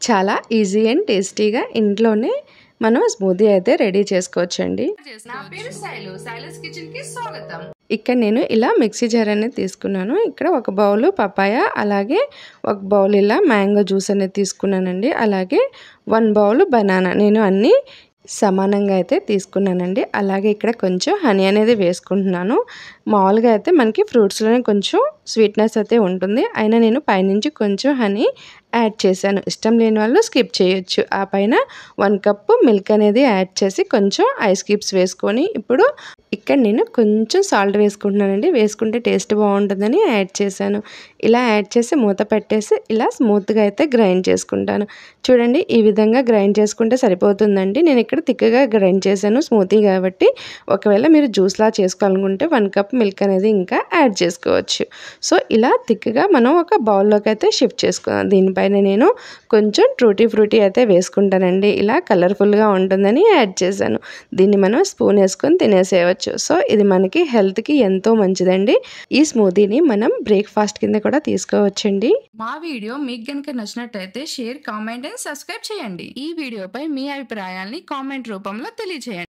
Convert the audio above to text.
చాలా easy and టేస్టీగా ఇంట్లోనే మనం స్మూతీ అయితే రెడీ చేసుకోవచ్చండి. నా పేరు శైలు, శైలస్ కిచెన్ కి స్వాగతం. ఇక్కడ నేను ఇలా మిక్సీ జార్ అనేది తీసుకున్నాను. ఇక్కడ ఒక బౌల్ పపాయ, అలాగే ఒక బౌల్ ఇలా మ్యాంగో జ్యూస్ అనేది తీసుకున్నానండి. అలాగే 1 బౌల్ బనానా, నేను అన్నీ సమానంగా అయితే తీసుకున్నానండి. అలాగే ఇక్కడ కొంచెం హనీ అనేది వేసుకుంటున్నాను. మామూలుగా అయితే మనకి ఫ్రూట్స్లోనే కొంచెం స్వీట్నెస్ అయితే ఉంటుంది, అయినా నేను పైనుంచి కొంచెం హనీ యాడ్ చేశాను. ఇష్టం లేని వాళ్ళు స్కిప్ చేయొచ్చు. ఆ పైన 1 కప్పు మిల్క్ అనేది యాడ్ చేసి కొంచెం ఐస్ క్యూబ్స్ వేసుకొని, ఇప్పుడు ఇక్కడ నేను కొంచెం సాల్ట్ వేసుకుంటున్నానండి. వేసుకుంటే టేస్ట్ బాగుంటుందని యాడ్ చేశాను. ఇలా యాడ్ చేసి మూత పెట్టేసి ఇలా స్మూత్గా అయితే గ్రైండ్ చేసుకుంటాను. చూడండి, ఈ విధంగా గ్రైండ్ చేసుకుంటే సరిపోతుందండి. నేను ఇక్కడ థిక్గా గ్రైండ్ చేశాను స్మూతీ కాబట్టి. ఒకవేళ మీరు జ్యూస్లా చేసుకోవాలనుకుంటే 1 కప్ మిల్క్ అనేది ఇంకా యాడ్ చేసుకోవచ్చు. సో ఇలా థిక్గా మనం ఒక బౌల్లోకి అయితే షిఫ్ట్ చేసుకున్నాం. దీనిపైన నేను కొంచెం టూటీ ఫ్రూటీ అయితే వేసుకుంటానండి. ఇలా కలర్ఫుల్గా ఉంటుందని యాడ్ చేశాను. దీన్ని మనం స్పూన్ వేసుకొని తినేసేయవచ్చు. సో ఇది మనకి హెల్త్కి ఎంతో మంచిదండి. ఈ స్మూతీని మనం బ్రేక్ఫాస్ట్ కింద కూడా తీసుకోవచ్చండి. మా వీడియో మీకు గనుక నచ్చినట్టయితే షేర్, కామెంట్ అండ్ సబ్స్క్రైబ్ చేయండి. ఈ వీడియోపై మీ అభిప్రాయాల్ని కామెంట్ రూపంలో తెలియజేయండి.